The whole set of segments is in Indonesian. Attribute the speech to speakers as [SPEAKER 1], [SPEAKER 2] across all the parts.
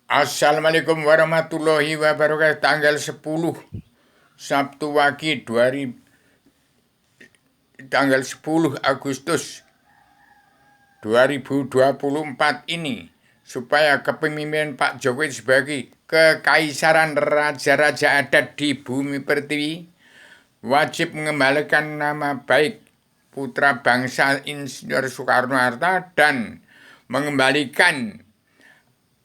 [SPEAKER 1] Assalamualaikum warahmatullahi wabarakatuh. Tanggal 10 Sabtu Wage tanggal 10 Agustus 2024 ini supaya kepemimpinan Pak Jokowi sebagai kekaisaran raja-raja adat di bumi pertiwi wajib mengembalikan nama baik putra bangsa Insinyur Soekarno-Hatta dan mengembalikan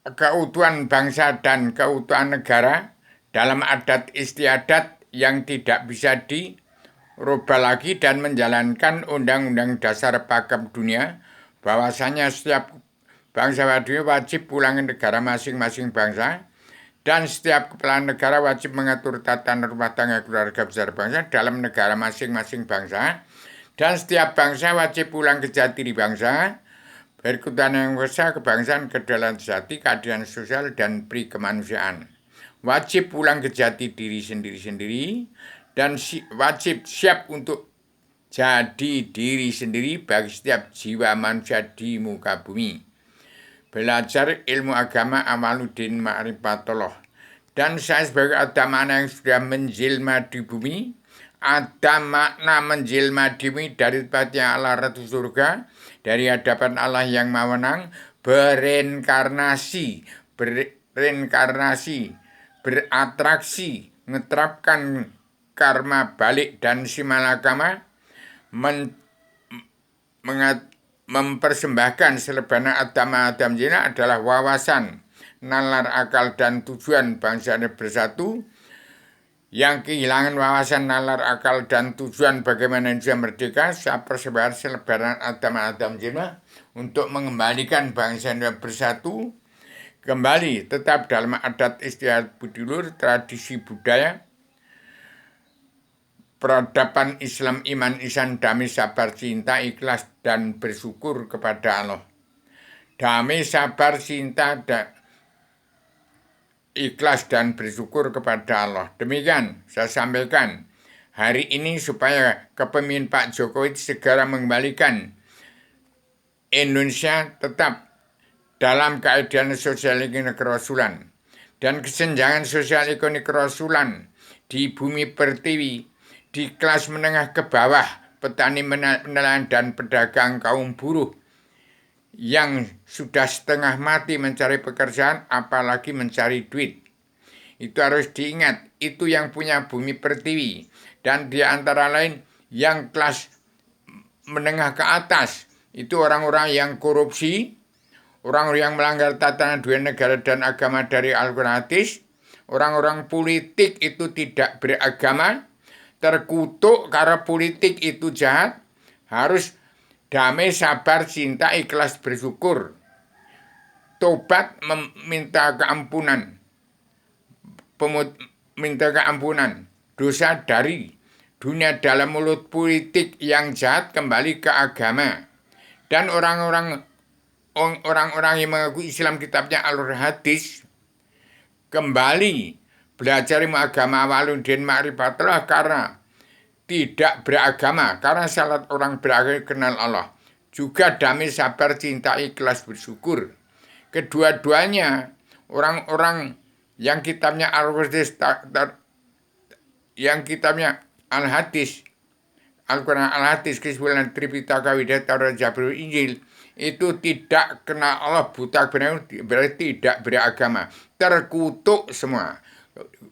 [SPEAKER 1] keutuhan bangsa dan keutuhan negara dalam adat istiadat yang tidak bisa dirubah lagi dan menjalankan Undang-Undang Dasar Pakem Dunia bahwasanya setiap bangsa dunia wajib pulang ke negara masing-masing bangsa dan setiap kepala negara wajib mengatur tata rumah tangga keluarga besar bangsa dalam negara masing-masing bangsa dan setiap bangsa wajib pulang ke jati diri bangsa berketuhanan yang besar, kebangsaan, kedaulatan sejati, keadilan sosial, dan peri kemanusiaan. Wajib pulang ke jati diri sendiri-sendiri dan wajib siap untuk jadi diri sendiri bagi setiap jiwa manusia di muka bumi. Belajar ilmu agama Amaluddin Ma'rifatullah. Dan saya sebagai agama yang sudah menjelma di bumi, ada makna menjelma di bumi dari tempatnya Allah Ratu Surga, dari hadapan Allah yang mawenang, beratraksi, menerapkan karma balik dan simalakama, mempersembahkan selebana agama Adam Jina adalah wawasan, nalar akal dan tujuan bangsa bersatu. Yang kehilangan wawasan, nalar akal dan tujuan bagaimana Indonesia merdeka, saya persembahkan selebaran Adam Jina untuk mengembalikan bangsa Indonesia bersatu kembali tetap dalam adat istiadat budilur, tradisi budaya, peradaban Islam, iman, ihsan, damai, sabar, cinta, ikhlas, dan bersyukur kepada Allah. Damai, sabar, cinta, ikhlas, dan bersyukur kepada Allah. Demikian saya sampaikan hari ini supaya kepemimpinan Pak Jokowi segera mengembalikan Indonesia tetap dalam keadaan sosial ekonomi kerasulan dan kesenjangan sosial ekonomi kerasulan di bumi pertiwi, di kelas menengah ke bawah, petani, nelayan, dan pedagang kaum buruh yang sudah setengah mati mencari pekerjaan, apalagi mencari duit. Itu harus diingat, itu yang punya bumi pertiwi. Dan di antara lain yang kelas menengah ke atas, itu orang-orang yang korupsi, orang-orang yang melanggar tatanan dua negara dan agama dari Al-Quran Hadis, orang-orang politik itu tidak beragama, terkutuk karena politik itu jahat, harus damai, sabar, cinta, ikhlas, bersyukur, tobat, meminta keampunan, minta keampunan dosa dari dunia dalam mulut politik yang jahat kembali ke agama. Dan orang-orang yang mengaku Islam kitabnya Al-Quran Hadis kembali belajar ilmu agama Amaluddin Ma'rifatullah karena tidak beragama, karena syarat orang beragama kenal Allah. Juga damai, sabar, cinta, ikhlas, bersyukur. Kedua-duanya orang-orang yang kitabnya Al-Hadis, yang kitabnya Al-Hadis, Al-Quran Al-Hadis, Kesimpulan Tripitaka, Widaya, Taurat, Zabur, Injil, itu tidak kenal Allah, buta berarti tidak beragama, terkutuk semua.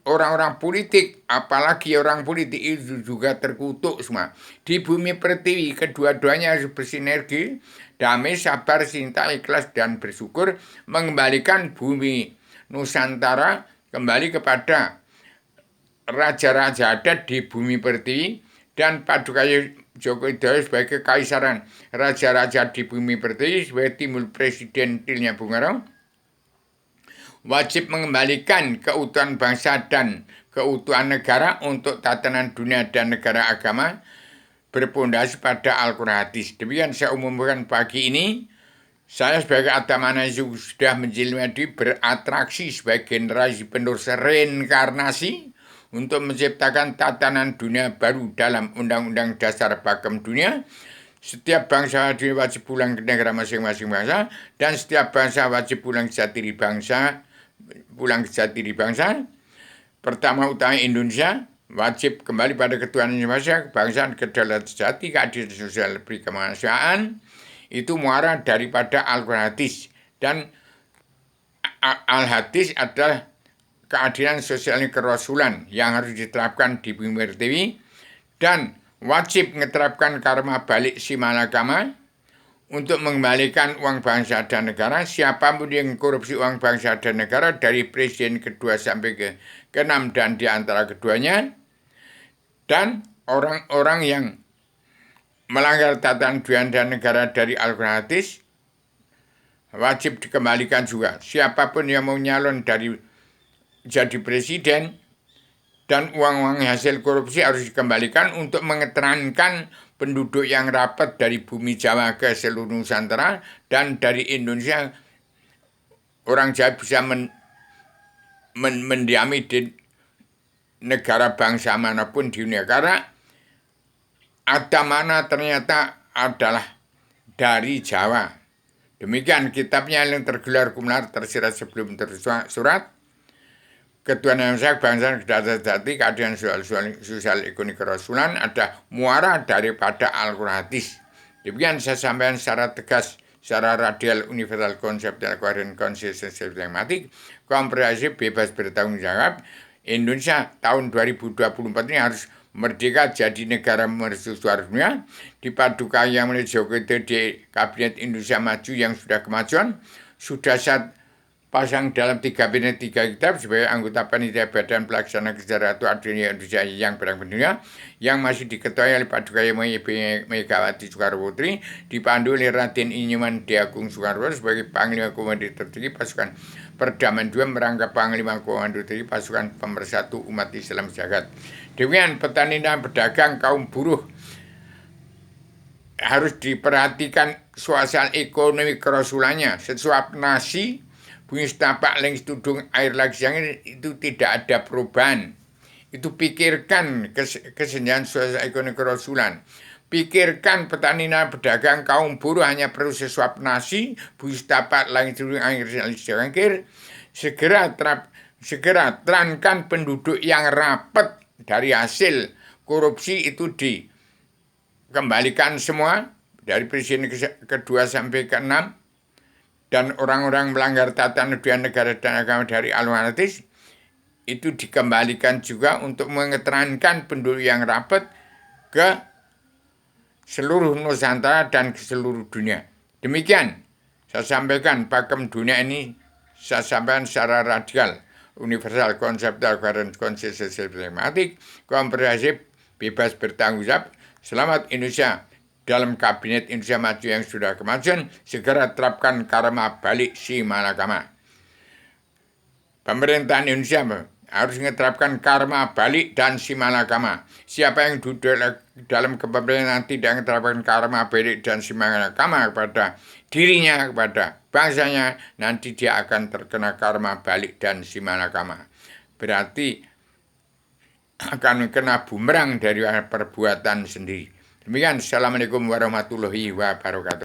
[SPEAKER 1] Orang-orang politik, apalagi orang politik itu juga terkutuk semua. Di bumi pertiwi, kedua-duanya harus bersinergi, damai, sabar, cinta, ikhlas, dan bersyukur, mengembalikan bumi Nusantara kembali kepada raja-raja adat di bumi pertiwi, dan Paduka Joko Widodo sebagai kekaisaran raja-raja di bumi pertiwi sebagai timbul presidentilnya Bung Karno, wajib mengembalikan keutuhan bangsa dan keutuhan negara untuk tatanan dunia dan negara agama berpondasi pada Al-Quran Hadis. Demikian saya umumkan pagi ini. Saya sebagai Adamana yang sudah menjelma beratraksi sebagai generasi penerus reinkarnasi untuk menciptakan tatanan dunia baru dalam Undang-Undang Dasar Pakem Dunia. Setiap bangsa wajib pulang ke negara masing-masing bangsa, dan setiap bangsa wajib pulang ke jati diri bangsa pulang ke jati diri bangsa. Pertama utama Indonesia wajib kembali pada ketuhanan Indonesia, kebangsaan, kedaulatan sejati, keadilan sosial, kemanusiaan. Itu muara daripada Al-Quran hadis. Dan Al-Hadis adalah keadilan sosial kerasulan yang harus diterapkan di bumi pertiwi. Dan wajib menerapkan karma balik si malakama untuk mengembalikan uang bangsa dan negara. Siapapun yang korupsi uang bangsa dan negara dari presiden kedua sampai ke keenam dan di antara keduanya, dan orang-orang yang melanggar tatanan Tuhan dan negara dari Al-Quran hadis wajib dikembalikan juga. Siapapun yang mau nyalon dari jadi presiden dan uang-uang hasil korupsi harus dikembalikan untuk mengeterankan penduduk yang rapat dari bumi Jawa ke seluruh Nusantara dan dari Indonesia. Orang Jawa bisa mendiami di negara bangsa manapun di dunia, karena ada mana ternyata adalah dari Jawa. Demikian kitabnya yang tergelar kumular tersirat sebelum tersurat. Ketuhanan Indonesia, kebangsaan, kedaulatan sejati, keadilan sosial ekonomi kerasulan ada muara daripada Al-Quran hadis. Demikian saya sampaikan secara tegas, secara radial, universal, konseptual, koheren, konsisten, sistematik, komprehensif, bebas bertanggung jawab. Indonesia tahun 2024 ini harus merdeka jadi negara mercusuar dunia, dipadukan yang oleh Jokowi di Kabinet Indonesia Maju yang sudah kemajuan, sudah saat pasang dalam 3 kabinet 3 kitab sebagai anggota panitia badan pelaksana kesejarah atau Adria Indonesia yang berang dunia, yang masih diketuai oleh Paduka Megawati Soekarno Putri, dipandu oleh Raden Inyoman Deagung Soekarno sebagai Panglima Komando Tertinggi Pasukan Perdamaian II merangkap Panglima Komando Tertinggi Pasukan Pemersatu Umat Islam Jagat. Demikian petani dan pedagang kaum buruh harus diperhatikan suasana ekonomi kerasulannya. Sesuap nasi bunyi setapak lengis tudung air lagi yang itu tidak ada perubahan. Itu pikirkan kesenjangan suasana ekonomi kerasulan. Pikirkan petani dan pedagang kaum buruh hanya perlu sesuap nasi, bunyi setapak lengis tudung air lagi yang segera terangkan penduduk yang rapat dari hasil korupsi itu dikembalikan semua dari presiden kedua sampai keenam. Dan orang-orang melanggar tatanan negara dan agama dari Al-Quran hadis itu dikembalikan juga untuk mengeterankan penduduk yang rapat ke seluruh Nusantara dan ke seluruh dunia. Demikian saya sampaikan pakem dunia ini, saya sampaikan secara radial, universal, konseptual, koheren, konsisten, sistematik, komprehensif, bebas bertanggung jawab. Selamat Indonesia. Dalam Kabinet Indonesia Maju yang sudah kemajuan, segera terapkan karma balik si malakama. Pemerintahan Indonesia harus menerapkan karma balik dan si malakama. Siapa yang duduk dalam kepemerintahan tidak menerapkan karma balik dan si malakama kepada dirinya, kepada bangsanya, nanti dia akan terkena karma balik dan si malakama. Berarti akan kena bumerang dari perbuatan sendiri. Demikian, Assalamualaikum warahmatullahi wabarakatuh.